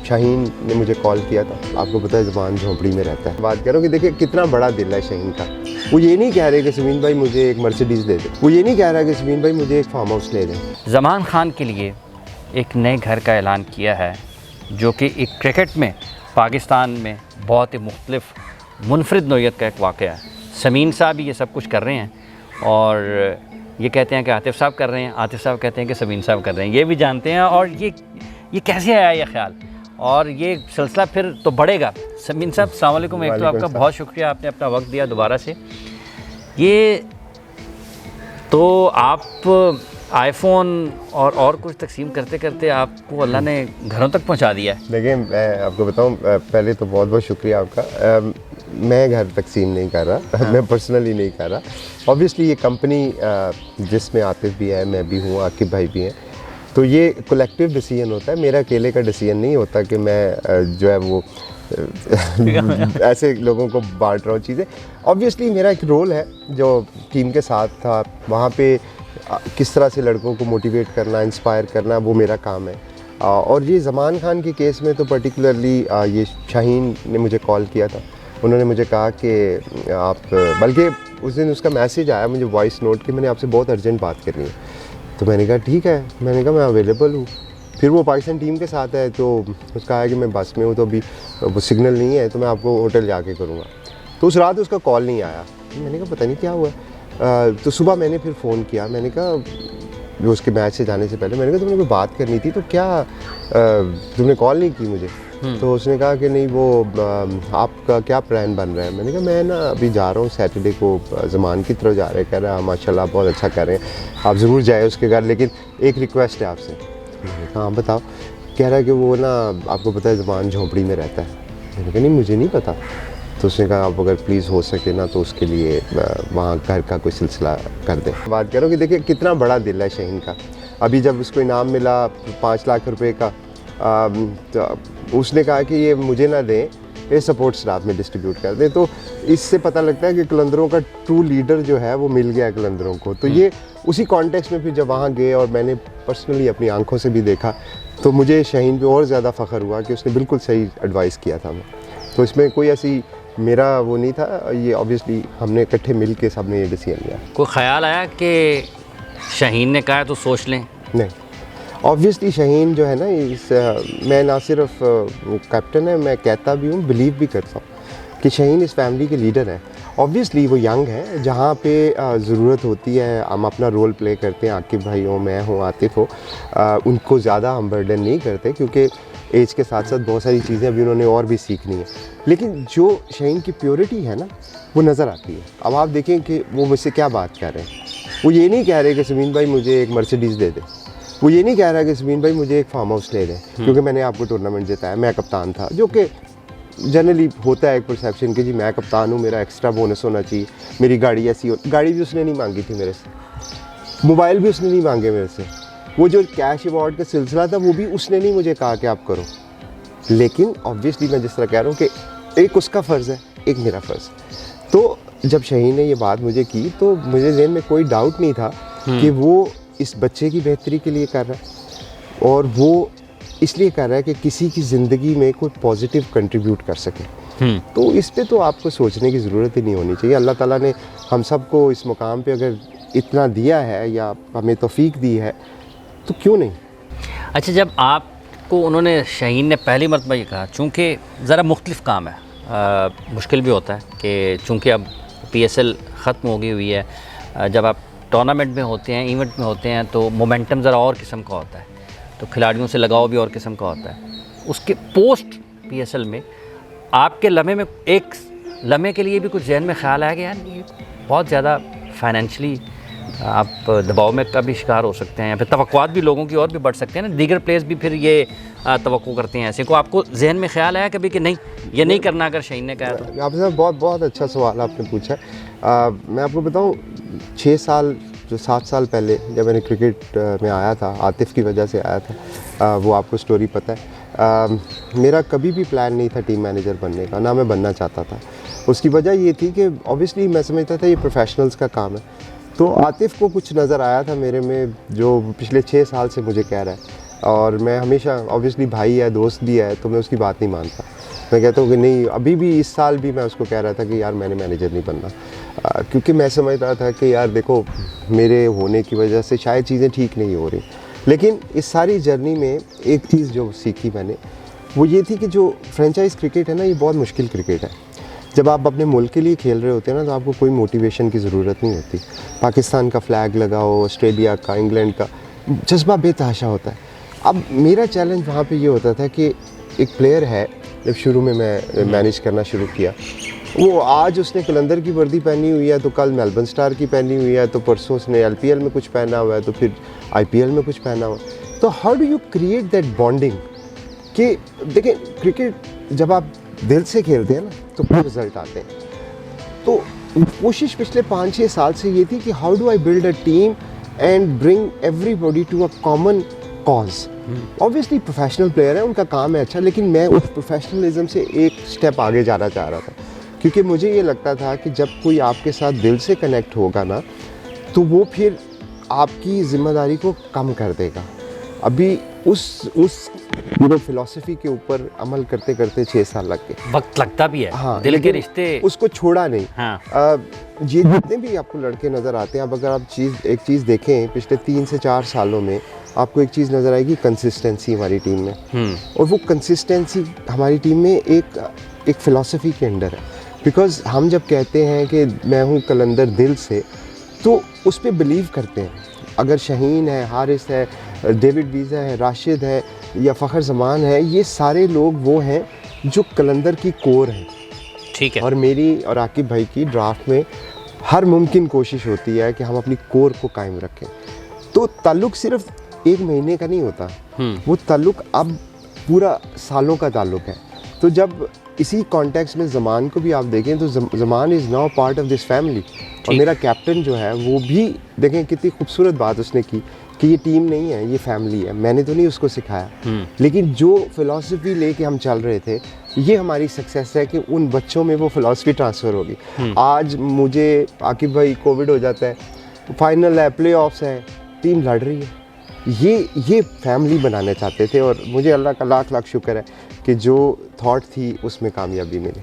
शाहीन ने मुझे कॉल किया था। आपको पता है ज़बान झोंपड़ी में रहता है। बात करो कि देखिए कितना बड़ा दिल है शाहीन का। वो ये नहीं कह रहे कि समीन भाई मुझे एक मर्सिडीज़ दे दे, वो ये नहीं कह रहा कि समीन भाई मुझे एक फार्म हाउस ले दें। ज़मान खान के लिए एक नए घर का ऐलान किया है, जो कि एक क्रिकेट में पाकिस्तान में बहुत ही मुख्तलिफ मुनफरिद नौइयत का एक वाक़या है। समीन साहब ये सब कुछ कर रहे हैं और ये कहते हैं कि आतिफ़ साहब कर रहे हैं, आतिफ़ साहब कहते हैं कि समीन साहब कर रहे हैं, ये भी जानते हैं। और ये कैसे आया ये ख़्याल, और ये सिलसिला फिर तो बढ़ेगा। समीन साहब अस्सलाम वालेकुम। एक तो आपका बहुत शुक्रिया, आपने अपना वक्त दिया दोबारा से। ये तो आप आईफोन और कुछ तकसीम करते करते आपको अल्लाह ने घरों तक पहुंचा दिया है। देखिए मैं आपको बताऊं, पहले तो बहुत बहुत शुक्रिया आपका। मैं घर तकसीम नहीं कर रहा, मैं पर्सनली नहीं कर रहा। ऑब्वियसली ये कंपनी जिसमें आतिफ भी है, मैं भी हूँ, आकिब भाई भी हैं, तो ये कलेक्टिव डिसीजन होता है। मेरा अकेले का डिसीजन नहीं होता कि मैं जो है वो ऐसे लोगों को बांट रहा हूँ चीज़ें। ऑब्वियसली मेरा एक रोल है जो टीम के साथ था, वहाँ पे किस तरह से लड़कों को मोटिवेट करना, इंस्पायर करना, वो मेरा काम है। और ये ज़मान खान के केस में तो पर्टिकुलरली ये शाहीन ने मुझे कॉल किया था। उन्होंने मुझे कहा कि आप, बल्कि उस दिन उसका मैसेज आया मुझे वॉइस नोट कि मैंने आपसे बहुत अर्जेंट बात करनी है। तो मैंने कहा ठीक है, मैंने कहा मैं अवेलेबल हूँ। फिर वो पाकिस्तान टीम के साथ है, तो उसका है कि मैं बस में हूँ, तो अभी वो सिग्नल नहीं है, तो मैं आपको होटल जाके करूँगा। तो उस रात उसका कॉल नहीं आया। मैंने कहा पता नहीं क्या हुआ। तो सुबह मैंने फिर फ़ोन किया, मैंने कहा जो उसके मैच से जाने से पहले, मैंने कहा तुमने कोई बात करनी थी, तो क्या तुमने कॉल नहीं की मुझे? तो उसने कहा कि नहीं, वो आपका क्या प्लान बन रहा है? मैंने कहा मैं ना अभी जा रहा हूँ सैटरडे को ज़मान की तरफ जा रहे हैं। कह रहा है माशाल्लाह बहुत अच्छा कर रहे हैं, आप ज़रूर जाए उसके घर, लेकिन एक रिक्वेस्ट है आपसे। मैंने कहा हाँ बताओ। कह रहा है कि वो ना आपको पता है ज़मान झोंपड़ी में रहता है। मैंने कहा नहीं मुझे नहीं पता। तो उसने कहा आप अगर प्लीज़ हो सके ना तो उसके लिए वहाँ घर का कोई सिलसिला कर दें। बात करो कि देखिए कितना बड़ा दिल है शाहीन का। अभी जब उसको इनाम मिला 5 लाख रुपए का, तो उसने कहा कि ये मुझे ना दें, ये सपोर्ट स्टाफ में डिस्ट्रीब्यूट कर दें। तो इससे पता लगता है कि कलंदरों का ट्रू लीडर जो है वो मिल गया कलंदरों को। तो ये उसी कॉन्टेक्स्ट में फिर जब वहाँ गए और मैंने पर्सनली अपनी आंखों से भी देखा, तो मुझे शाहीन पे और ज़्यादा फ़ख्र हुआ कि उसने बिल्कुल सही एडवाइस किया था। तो इसमें कोई ऐसी मेरा वो नहीं था, ये ऑब्वियसली हमने इकट्ठे मिल के सब ने ये डिसीजन लिया। कोई ख्याल आया कि शाहीन ने कहा तो सोच लें? नहीं, ऑब्वियसली शाहीन जो है ना, मैं ना सिर्फ कैप्टन है, मैं कहता भी हूँ, बिलीव भी करता हूँ कि शाहीन इस फैमिली के लीडर हैं। ऑब्वियसली वो यंग है, जहाँ पे ज़रूरत होती है हम अपना रोल प्ले करते हैं। आकिब भाई हो, मैं हूँ, आतिफ हो, उनको ज़्यादा हम बर्डन नहीं करते, क्योंकि एज के साथ साथ बहुत सारी चीज़ें अभी उन्होंने और भी सीखनी है। लेकिन जो शाहीन की प्योरिटी है ना, वो नज़र आती है। अब आप देखें कि वो मुझसे क्या बात कर रहे हैं। वो ये नहीं कह रहे कि समीन भाई मुझे एक मर्सिडीज़ दे दे, वो ये नहीं कह रहा कि समीन भाई मुझे एक फार्म हाउस ले दें, क्योंकि मैंने आपको टूर्नामेंट जिताया, मैं कप्तान था, जो कि जनरली होता है एक परसेप्शन कि जी मैं कप्तान हूँ, मेरा एक्स्ट्रा बोनस होना चाहिए, मेरी गाड़ी ऐसी हो। गाड़ी भी उसने नहीं मांगी थी मेरे से, मोबाइल भी उसने नहीं मांगे मेरे से, वो जो कैश अवार्ड का सिलसिला था वो भी उसने नहीं मुझे कहा कि आप करो। लेकिन ऑब्वियसली मैं जिस तरह कह रहा हूँ कि एक उसका फ़र्ज़ है, एक मेरा फ़र्ज़। तो जब शाहीन ने ये बात मुझे की, तो मुझे ज़हन में कोई डाउट नहीं था कि वो इस बच्चे की बेहतरी के लिए कर रहा है, और वो इसलिए कर रहा है कि किसी की ज़िंदगी में कोई पॉजिटिव कंट्रीब्यूट कर सके। तो इस पे तो आपको सोचने की ज़रूरत ही नहीं होनी चाहिए। अल्लाह ताला ने हम सबको इस मुकाम पे अगर इतना दिया है या हमें तौफीक दी है, तो क्यों नहीं। अच्छा, जब आपको उन्होंने, शाहीन ने पहली मरतबा ये कहा, चूँकि ज़रा मुख्तलिफ काम है, मुश्किल भी होता है कि चूँकि अब PSL ख़त्म हो गई हुई है, जब आप टूर्नामेंट में होते हैं, इवेंट में होते हैं, तो मोमेंटम ज़रा और किस्म का होता है, तो खिलाड़ियों से लगाव भी और किस्म का होता है। उसके पोस्ट PSL में आपके लम्हे में, एक लम्हे के लिए भी कुछ जहन में ख्याल आया कि यार ये बहुत ज़्यादा फाइनेंशली आप दबाव में का भी शिकार हो सकते हैं, या फिर तवक्कुआत भी लोगों की और भी बढ़ सकते हैं ना, दीगर प्लेयर्स भी फिर ये तवक्को करते हैं ऐसे को? आपको जहन में ख्याल आया कभी कि नहीं ये नहीं करना अगर शाहीन ने कहा तो? आपसे बहुत अच्छा सवाल आपने पूछा। मैं आपको बताऊं, 6 साल जो 7 साल पहले जब मैंने क्रिकेट में आया था, आतिफ की वजह से आया था, वो आपको स्टोरी पता है। मेरा कभी भी प्लान नहीं था टीम मैनेजर बनने का, ना मैं बनना चाहता था। उसकी वजह ये थी कि ऑब्वियसली मैं समझता था ये प्रोफेशनल्स का काम है। तो आतिफ को कुछ नज़र आया था मेरे में, जो पिछले 6 साल से मुझे कह रहा है और मैं हमेशा ऑब्वियसली भाई है, दोस्त भी है, तो मैं उसकी बात नहीं मानता। मैं कहता हूँ कि नहीं, अभी भी इस साल भी मैं उसको कह रहा था कि यार मैंने मैनेजर नहीं बनना, क्योंकि मैं समझ रहा था कि यार देखो मेरे होने की वजह से शायद चीज़ें ठीक नहीं हो रही। लेकिन इस सारी जर्नी में एक चीज़ जो सीखी मैंने वो ये थी कि जो फ्रेंचाइज क्रिकेट है ना, ये बहुत मुश्किल क्रिकेट है। जब आप अपने मुल्क के लिए खेल रहे होते हैं ना, तो आपको कोई मोटिवेशन की ज़रूरत नहीं होती। पाकिस्तान का फ्लैग लगाओ, ऑस्ट्रेलिया का, इंग्लैंड का, जज्बा बेतहाशा होता है। अब मेरा चैलेंज वहाँ पे ये होता था कि एक प्लेयर है, जब शुरू में मैं मैनेज करना शुरू किया, वो आज उसने कलंदर की वर्दी पहनी हुई है तो कल मेलबर्न स्टार की पहनी हुई है, तो परसों उसने LPL में कुछ पहना हुआ है, तो फिर IPL में कुछ पहना हुआ है। तो how do you create that bonding कि देखें, क्रिकेट जब आप दिल से खेलते हैं ना तो फिर रिजल्ट आते हैं। तो कोशिश पिछले 5-6 साल से ये थी कि how do I build a team and bring everybody to a common cause. Obviously professional player है, उनका काम है अच्छा, लेकिन मैं उस प्रोफेशनलिज्म से एक स्टेप आगे जाना चाह रहा था, क्योंकि मुझे ये लगता था कि जब कोई आपके साथ दिल से कनेक्ट होगा ना, तो वो फिर आपकी ज़िम्मेदारी को कम कर देगा। अभी उस फिलॉसफी के ऊपर अमल करते करते 6 साल लग गए। वक्त लगता भी है, हाँ, दिल के रिश्ते उसको छोड़ा नहीं। हाँ। ये जितने भी आपको लड़के नज़र आते हैं, अब अगर आप एक चीज़ देखें पिछले 3 से 4 सालों में, आपको एक चीज़ नज़र आएगी, कंसिस्टेंसी हमारी टीम में। और वो कंसिस्टेंसी हमारी टीम में एक फ़िलॉसफी के अंडर है। बिकॉज़ हम जब कहते हैं कि मैं हूँ कलंदर दिल से, तो उस पर बिलीव करते हैं। अगर शहीन है, हारिस है, डेविड वीज़ा है, राशिद है या फ़खर ज़मान है, ये सारे लोग वो हैं जो कलंदर की कोर हैं। ठीक है। और मेरी और आकिब भाई की ड्राफ्ट में हर मुमकिन कोशिश होती है कि हम अपनी कोर को कायम रखें। तो ताल्लुक़ सिर्फ 1 महीने का नहीं होता, वो ताल्लुक़ अब पूरा सालों का ताल्लुक़ है। तो जब इसी कॉन्टेक्स्ट में ज़मान को भी आप देखें, तो Zaman is now part of this family. और मेरा कैप्टन जो है वो भी देखें कितनी खूबसूरत बात उसने की कि ये टीम नहीं है, ये फैमिली है। मैंने तो नहीं उसको सिखाया, लेकिन जो फ़िलॉसफी लेके हम चल रहे थे, ये हमारी सक्सेस है कि उन बच्चों में वो फ़िलॉसफी ट्रांसफ़र होगी। आज मुझे आकिब भाई कोविड हो जाता है, फाइनल है, प्लेऑफ्स है, टीम लड़ रही है, ये फैमिली बनाना चाहते थे। और मुझे अल्लाह का लाख लाख शुक्र है कि जो थॉट थी उसमें कामयाबी मिली।